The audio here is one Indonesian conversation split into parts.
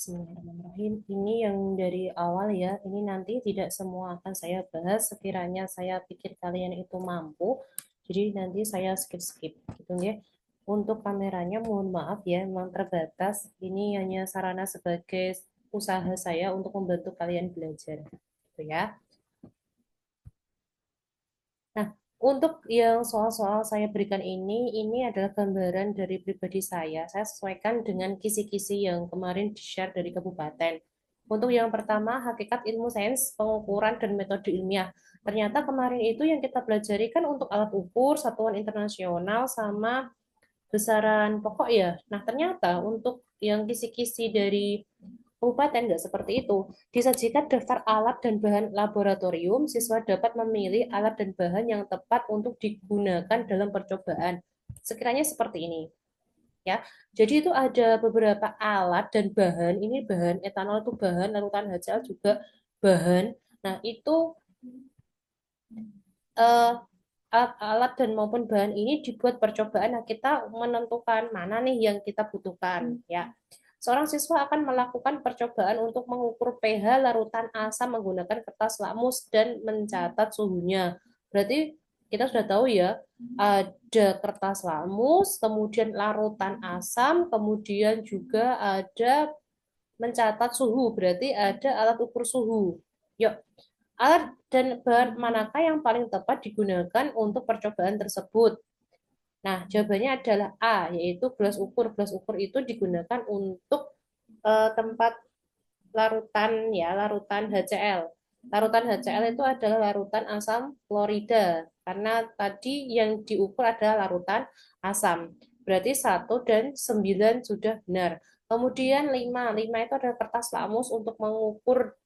Bismillahirrahmanirrahim. Ini yang dari awal ya. Ini nanti tidak semua akan saya bahas. Sekiranya saya pikir kalian itu mampu. Jadi nanti saya skip-skip gitu ya. Untuk kameranya mohon maaf ya, memang terbatas. Ini hanya sarana sebagai usaha saya untuk membantu kalian belajar. Gitu ya. Nah, untuk yang soal-soal saya berikan ini adalah gambaran dari pribadi saya. Saya sesuaikan dengan kisi-kisi yang kemarin di-share dari kabupaten. Untuk yang pertama, hakikat ilmu sains, pengukuran, dan metode ilmiah. Ternyata kemarin itu yang kita pelajari kan untuk alat ukur, satuan internasional, sama besaran pokok ya. Nah, ternyata untuk yang kisi-kisi dari kabupaten nggak seperti itu. Disajikan daftar alat dan bahan laboratorium, siswa dapat memilih alat dan bahan yang tepat untuk digunakan dalam percobaan. Sekiranya seperti ini, ya. Jadi itu ada beberapa alat dan bahan. Ini bahan etanol itu bahan, larutan HCl juga bahan. Nah, itu eh, alat dan maupun bahan ini dibuat percobaan. Nah, kita menentukan mana nih yang kita butuhkan, ya. Seorang siswa akan melakukan percobaan untuk mengukur pH larutan asam menggunakan kertas lakmus dan mencatat suhunya. Berarti kita sudah tahu ya, ada kertas lakmus, kemudian larutan asam, kemudian juga ada mencatat suhu. Berarti ada alat ukur suhu. Yuk, alat dan bahan manakah yang paling tepat digunakan untuk percobaan tersebut? Nah, jawabannya adalah A, yaitu gelas ukur. Gelas ukur itu digunakan untuk tempat larutan ya, larutan HCl. Larutan HCl itu adalah larutan asam klorida karena tadi yang diukur adalah larutan asam. Berarti 1 dan 9 sudah benar. Kemudian 5 5 itu adalah kertas lakmus untuk mengukur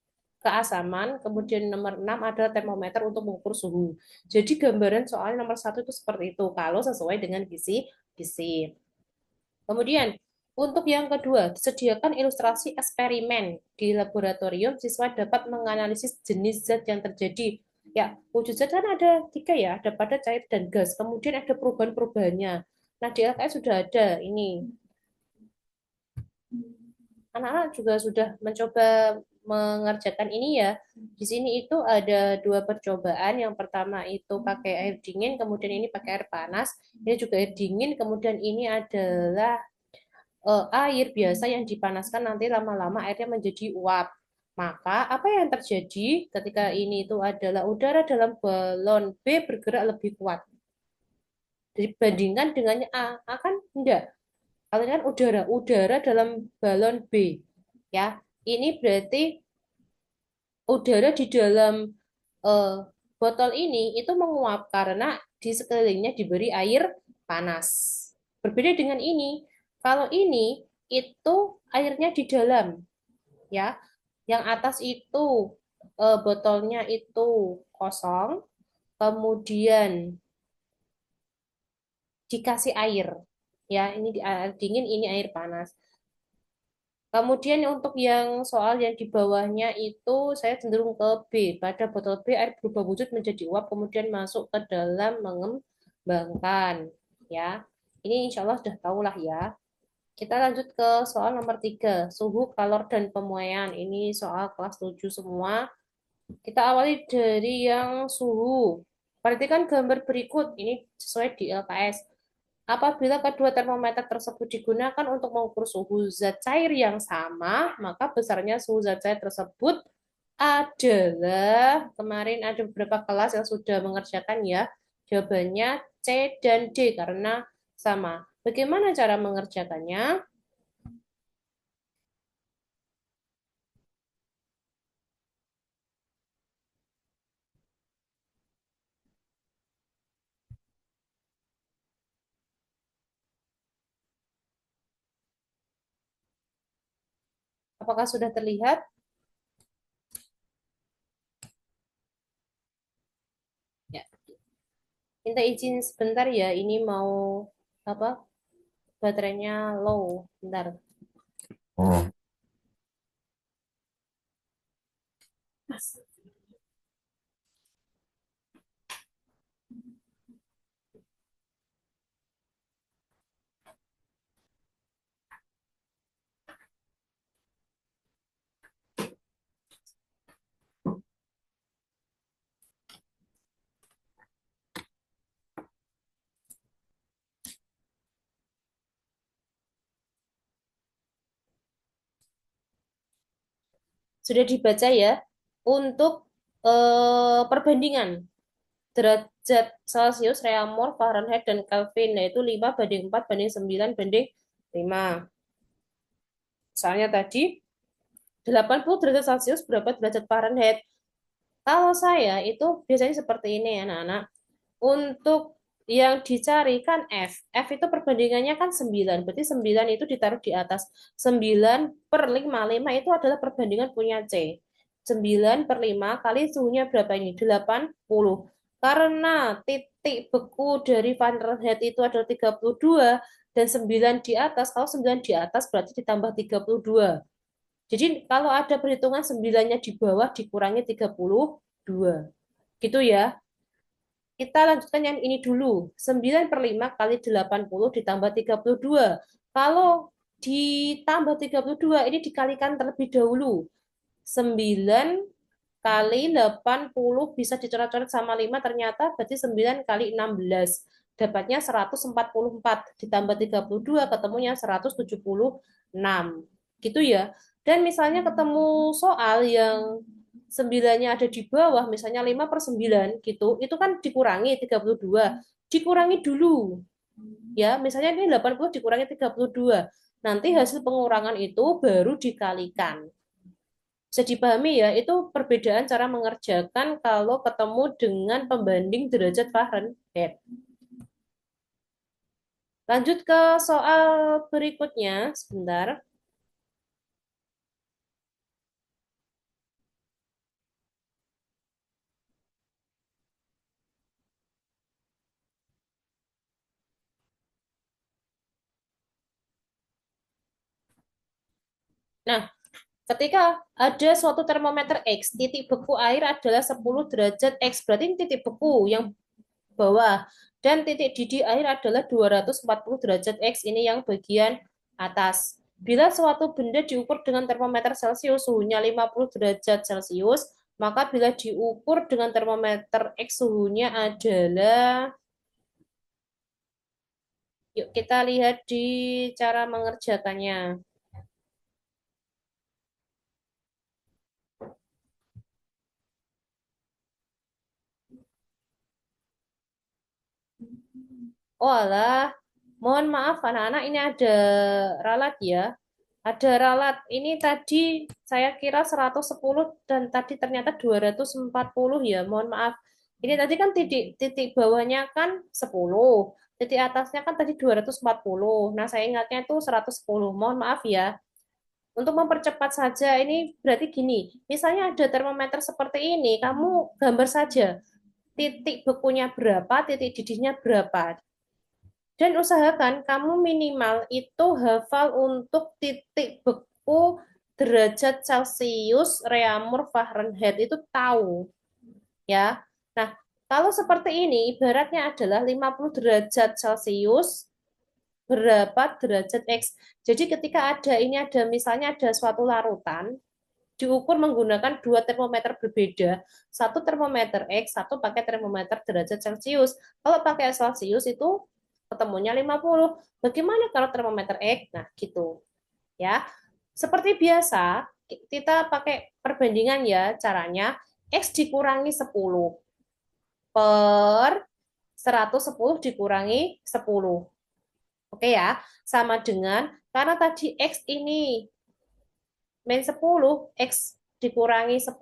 keasaman, kemudian nomor 6 adalah termometer untuk mengukur suhu. Jadi gambaran soalnya nomor 1 itu seperti itu, kalau sesuai dengan kisi-kisi. Kemudian, untuk yang kedua, disediakan ilustrasi eksperimen. Di laboratorium, siswa dapat menganalisis jenis zat yang terjadi. Ya, wujud zat kan ada 3 ya, ada padat, cair, dan gas. Kemudian ada perubahan-perubahannya. Nah, di LKS sudah ada ini. Anak-anak juga sudah mencoba mengerjakan ini ya. Di sini itu ada 2 percobaan. Yang pertama itu pakai air dingin, kemudian ini pakai air panas. Ini juga air dingin, kemudian ini adalah air biasa yang dipanaskan nanti lama-lama airnya menjadi uap. Maka apa yang terjadi ketika ini itu adalah udara dalam balon B bergerak lebih kuat dibandingkan dengannya A. A kan enggak. Kalau kan udara dalam balon B. Ya, ini berarti udara di dalam eh, botol ini itu menguap karena di sekelilingnya diberi air panas. Berbeda dengan ini. Kalau ini itu airnya di dalam, ya. Yang atas itu botolnya itu kosong, kemudian dikasih air. Ya, ini air dingin, ini air panas. Kemudian untuk yang soal yang di bawahnya itu saya cenderung ke B. Pada botol B air berubah wujud menjadi uap kemudian masuk ke dalam mengembangkan. Ya, ini insya Allah sudah tahu lah ya. Kita lanjut ke soal nomor 3, suhu, kalor, dan pemuaian. Ini soal kelas 7 semua. Kita awali dari yang suhu. Perhatikan gambar berikut. Ini sesuai di LKS. Apabila kedua termometer tersebut digunakan untuk mengukur suhu zat cair yang sama, maka besarnya suhu zat cair tersebut adalah, kemarin ada beberapa kelas yang sudah mengerjakan ya, jawabannya C dan D karena sama. Bagaimana cara mengerjakannya? Apakah sudah terlihat? Ya. Minta izin sebentar ya, ini mau apa? Baterainya low. Bentar. Oh. Sudah dibaca ya. Untuk perbandingan derajat Celcius, Reaumur, Fahrenheit, dan Kelvin, yaitu 5 banding 4 banding 9 banding 5. Soalnya tadi 80 derajat Celcius berapa derajat Fahrenheit? Kalau saya itu biasanya seperti ini ya anak-anak. Untuk yang dicari kan F. F itu perbandingannya kan 9. Berarti 9 itu ditaruh di atas. 9/5. 5 itu adalah perbandingan punya C. 9/5 kali suhunya berapa ini? 80. Karena titik beku dari Fahrenheit itu adalah 32 dan 9 di atas. Kalau 9 di atas berarti ditambah 32. Jadi kalau ada perhitungan 9-nya di bawah dikurangi 32. Gitu ya. Kita lanjutkan yang ini dulu. 9/5 kali 80 ditambah 32. Kalau ditambah 32 ini dikalikan terlebih dahulu. 9 kali 80 bisa dicoret-coret sama 5 ternyata berarti 9 kali 16. Dapatnya 144 ditambah 32 ketemunya 176. Gitu ya. Dan misalnya ketemu soal yang 9-nya ada di bawah, misalnya 5/9 gitu, itu kan dikurangi 32. Dikurangi dulu. Ya, misalnya ini 80 dikurangi 32. Nanti hasil pengurangan itu baru dikalikan. Bisa dipahami ya, itu perbedaan cara mengerjakan kalau ketemu dengan pembanding derajat Fahrenheit. Lanjut ke soal berikutnya, sebentar. Nah, ketika ada suatu termometer X, titik beku air adalah 10 derajat X, berarti ini titik beku yang bawah. Dan titik didih air adalah 240 derajat X, ini yang bagian atas. Bila suatu benda diukur dengan termometer Celcius, suhunya 50 derajat Celcius, maka bila diukur dengan termometer X, suhunya adalah... Yuk kita lihat di cara mengerjakannya. Oh alah, mohon maaf anak-anak ini ada ralat ya. Ada ralat. Ini tadi saya kira 110 dan tadi ternyata 240 ya. Mohon maaf. Ini tadi kan titik titik bawahnya kan 10. Titik atasnya kan tadi 240. Nah, saya ingatnya itu 110. Mohon maaf ya. Untuk mempercepat saja, ini berarti gini. Misalnya ada termometer seperti ini, kamu gambar saja titik bekunya berapa, titik didihnya berapa. Dan usahakan kamu minimal itu hafal untuk titik beku derajat Celcius, Reaumur, Fahrenheit itu tahu ya. Nah, kalau seperti ini ibaratnya adalah 50 derajat Celcius berapa derajat X. Jadi ketika ada misalnya ada suatu larutan diukur menggunakan dua termometer berbeda. Satu termometer X, satu pakai termometer derajat Celcius. Kalau pakai Celcius itu ketemunya 50. Bagaimana kalau termometer X? Nah, gitu. Ya. Seperti biasa, kita pakai perbandingan ya caranya. X dikurangi 10 per 110 dikurangi 10. Oke ya, sama dengan karena tadi X ini min 10, X dikurangi 10,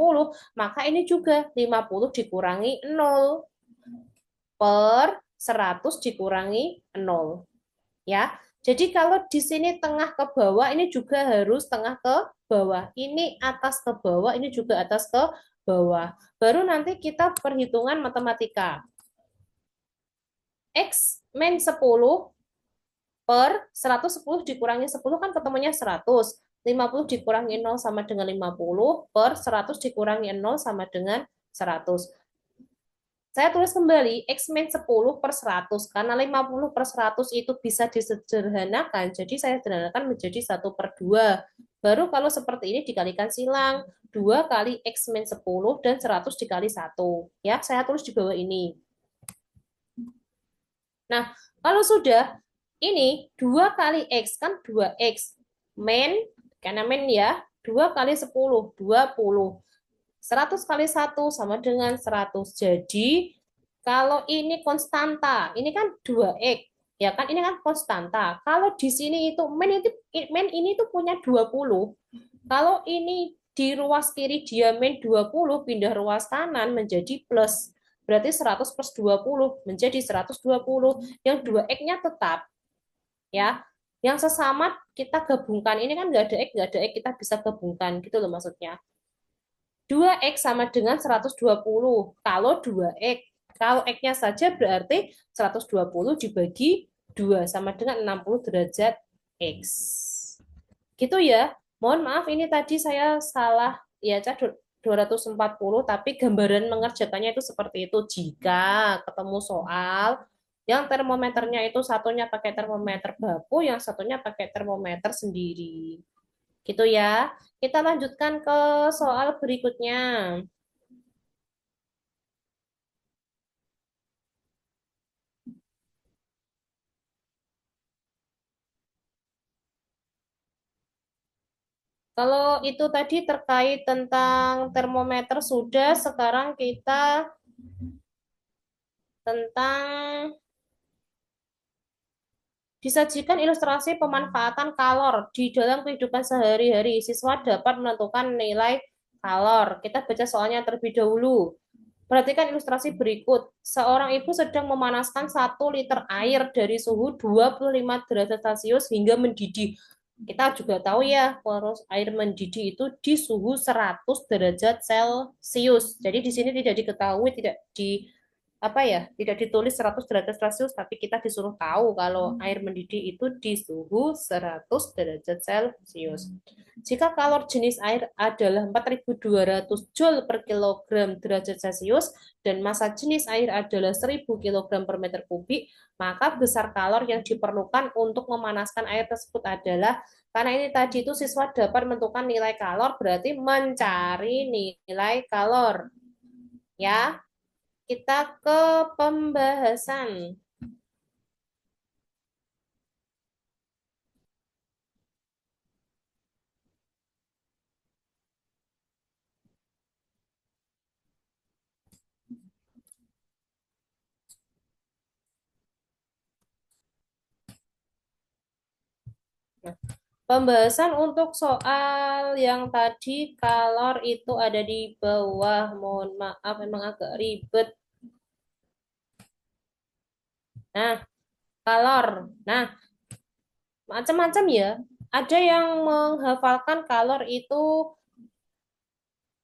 maka ini juga 50 dikurangi 0 per 100 dikurangi 0. Ya, jadi kalau di sini tengah ke bawah, ini juga harus tengah ke bawah. Ini atas ke bawah, ini juga atas ke bawah. Baru nanti kita perhitungan matematika. X min 10 per 110 dikurangi 10 kan ketemunya 100. 50 dikurangi 0 sama dengan 50 per 100 dikurangi 0 sama dengan 100. Saya tulis kembali X min 10 per 100 karena 50 per 100 itu bisa disederhanakan. Jadi saya sederhanakan menjadi 1/2. Baru kalau seperti ini dikalikan silang. 2 kali X min 10 dan 100 dikali 1. Ya, saya tulis di bawah ini. Nah, kalau sudah ini 2 kali X kan 2X. Min, karena min ya, 2 kali 10, 20. 100 kali 1 sama dengan 100. Jadi, kalau ini konstanta, ini kan 2x. Ya kan, ini kan konstanta. Kalau di sini itu, men ini tuh punya 20. Kalau ini di ruas kiri dia min 20, pindah ruas kanan menjadi plus. Berarti 100 plus 20 menjadi 120. Yang 2x-nya tetap, ya. Yang sesama kita gabungkan. Ini kan nggak ada x, nggak ada x, kita bisa gabungkan. Gitu loh maksudnya. 2x sama dengan 120. Kalau 2x, kalau x-nya saja berarti 120 dibagi 2 sama dengan 60 derajat x. Gitu ya. Mohon maaf ini tadi saya salah ya Cak 240 tapi gambaran mengerjakannya itu seperti itu. Jika ketemu soal yang termometernya itu satunya pakai termometer baku, yang satunya pakai termometer sendiri. Gitu ya. Kita lanjutkan ke soal berikutnya. Kalau itu tadi terkait tentang termometer sudah, sekarang kita tentang disajikan ilustrasi pemanfaatan kalor di dalam kehidupan sehari-hari. Siswa dapat menentukan nilai kalor. Kita baca soalnya terlebih dahulu. Perhatikan ilustrasi berikut. Seorang ibu sedang memanaskan 1 liter air dari suhu 25 derajat Celcius hingga mendidih. Kita juga tahu ya, proses air mendidih itu di suhu 100 derajat Celcius. Jadi di sini tidak diketahui, tidak di apa ya, tidak ditulis 100 derajat Celcius, tapi kita disuruh tahu kalau air mendidih itu di suhu 100 derajat Celcius. Jika kalor jenis air adalah 4.200 Joule per kilogram derajat Celcius dan massa jenis air adalah 1.000 kilogram per meter kubik, maka besar kalor yang diperlukan untuk memanaskan air tersebut adalah, karena ini tadi itu siswa dapat menentukan nilai kalor, berarti mencari nilai kalor. Ya, kita ke pembahasan. Nah, pembahasan untuk soal yang tadi kalor itu ada di bawah. Mohon maaf, memang agak ribet. Nah, kalor. Nah, macam-macam ya. Ada yang menghafalkan kalor itu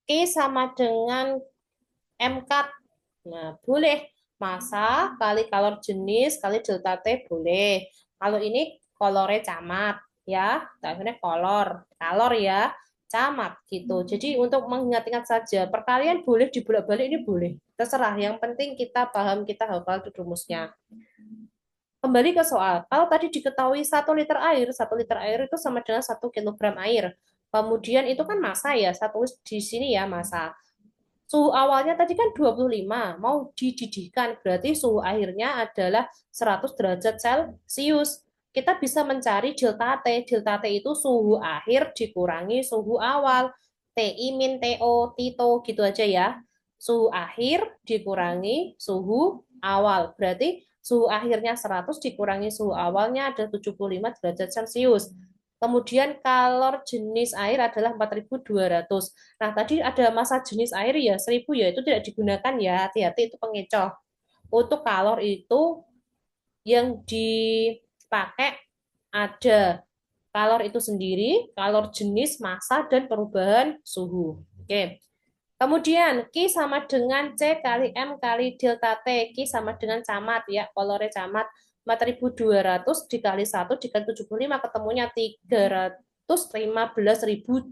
Q sama dengan MK. Nah, boleh. Massa kali kalor jenis kali delta T boleh. Kalau ini kolornya camat ya, akhirnya kalor ya, camat gitu. Jadi untuk mengingat-ingat saja, perkalian boleh dibolak-balik ini boleh. Terserah, yang penting kita paham, kita hafal rumusnya. Kembali ke soal, kalau tadi diketahui 1 liter air itu sama dengan 1 kilogram air. Kemudian itu kan massa ya, saya tulis di sini ya massa. Suhu awalnya tadi kan 25, mau dididihkan, berarti suhu akhirnya adalah 100 derajat Celcius. Kita bisa mencari delta T. Delta T itu suhu akhir dikurangi suhu awal. TI min TO, Tito, gitu aja ya. Suhu akhir dikurangi suhu awal. Berarti suhu akhirnya 100 dikurangi suhu awalnya ada 75 derajat Celcius. Kemudian kalor jenis air adalah 4.200. Nah, tadi ada massa jenis air ya, 1.000 ya, itu tidak digunakan ya, hati-hati itu pengecoh. Untuk kalor itu yang dipakai ada kalor itu sendiri, kalor jenis, massa, dan perubahan suhu. Oke. Kemudian Q sama dengan C kali M kali delta T. Q sama dengan camat ya, kolornya camat. 4.200 dikali 1 dikali 75 ketemunya 315.000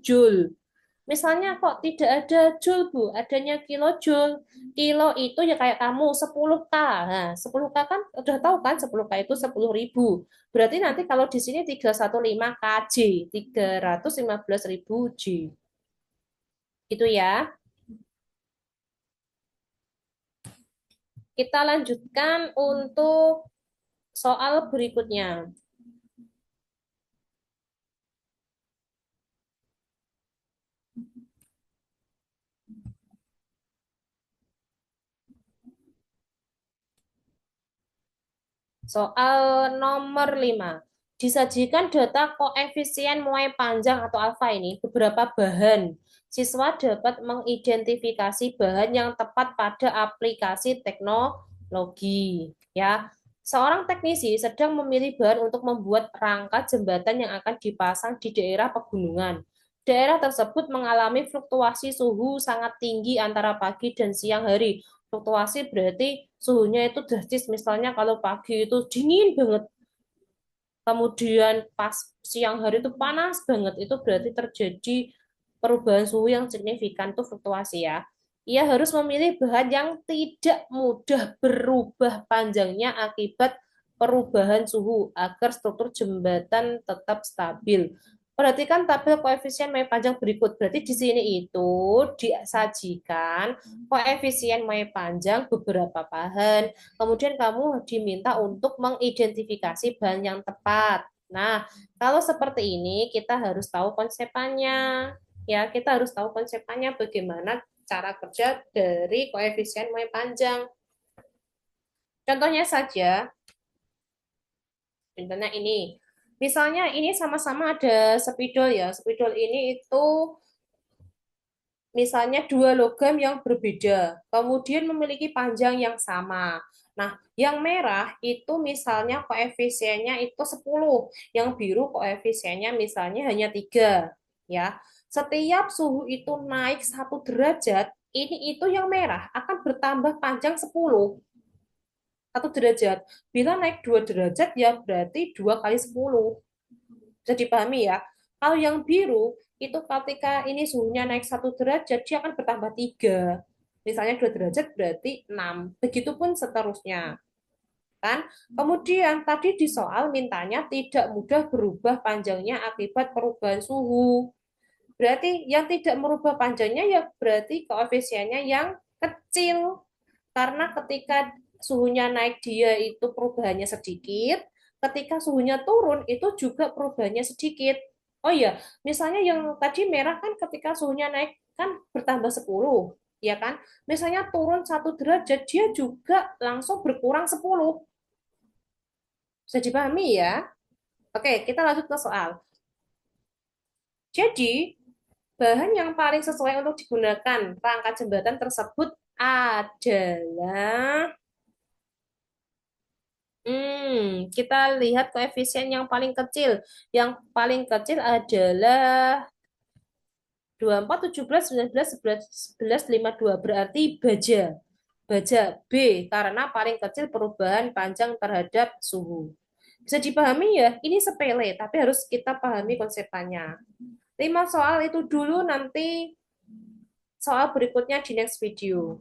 Joule. Misalnya kok tidak ada joule, Bu, adanya kilojoule. Kilo itu ya kayak kamu 10K. Nah, 10K kan udah tahu kan 10K itu 10.000. Berarti nanti kalau di sini 315 kJ, 315.000 J. Itu ya. Kita lanjutkan untuk soal berikutnya. Soal nomor 5. Disajikan data koefisien muai panjang atau alfa ini beberapa bahan. Siswa dapat mengidentifikasi bahan yang tepat pada aplikasi teknologi. Ya, seorang teknisi sedang memilih bahan untuk membuat rangka jembatan yang akan dipasang di daerah pegunungan. Daerah tersebut mengalami fluktuasi suhu sangat tinggi antara pagi dan siang hari. Fluktuasi berarti suhunya itu drastis. Misalnya kalau pagi itu dingin banget, kemudian pas siang hari itu panas banget. Itu berarti terjadi perubahan suhu yang signifikan, itu fluktuasi ya. Ia harus memilih bahan yang tidak mudah berubah panjangnya akibat perubahan suhu agar struktur jembatan tetap stabil. Perhatikan tabel koefisien mai panjang berikut. Berarti di sini itu disajikan koefisien mai panjang beberapa bahan. Kemudian kamu diminta untuk mengidentifikasi bahan yang tepat. Nah, kalau seperti ini kita harus tahu konsepannya. Ya, kita harus tahu konsepannya bagaimana cara kerja dari koefisien mai panjang. Contohnya saja, contohnya ini. Misalnya ini sama-sama ada spidol ya. Spidol ini itu misalnya dua logam yang berbeda, kemudian memiliki panjang yang sama. Nah, yang merah itu misalnya koefisiennya itu 10, yang biru koefisiennya misalnya hanya 3. Ya. Setiap suhu itu naik 1 derajat, ini itu yang merah akan bertambah panjang 10. 1 derajat. Bila naik 2 derajat ya berarti 2 kali 10. Bisa dipahami ya. Kalau yang biru itu ketika ini suhunya naik 1 derajat, dia akan bertambah 3. Misalnya 2 derajat berarti 6. Begitupun seterusnya. Kan? Kemudian tadi di soal mintanya tidak mudah berubah panjangnya akibat perubahan suhu. Berarti yang tidak merubah panjangnya ya berarti koefisiennya yang kecil. Karena ketika suhunya naik dia itu perubahannya sedikit, ketika suhunya turun itu juga perubahannya sedikit. Oh iya, misalnya yang tadi merah kan ketika suhunya naik kan bertambah 10, ya kan? Misalnya turun 1 derajat, dia juga langsung berkurang 10. Bisa dipahami ya? Oke, kita lanjut ke soal. Jadi, bahan yang paling sesuai untuk digunakan rangka jembatan tersebut adalah kita lihat koefisien yang paling kecil. Yang paling kecil adalah 24, 17, 19, 11, 11, 52. Berarti baja. Baja B karena paling kecil perubahan panjang terhadap suhu. Bisa dipahami ya? Ini sepele, tapi harus kita pahami konsepnya. 5 soal itu dulu, nanti soal berikutnya di next video.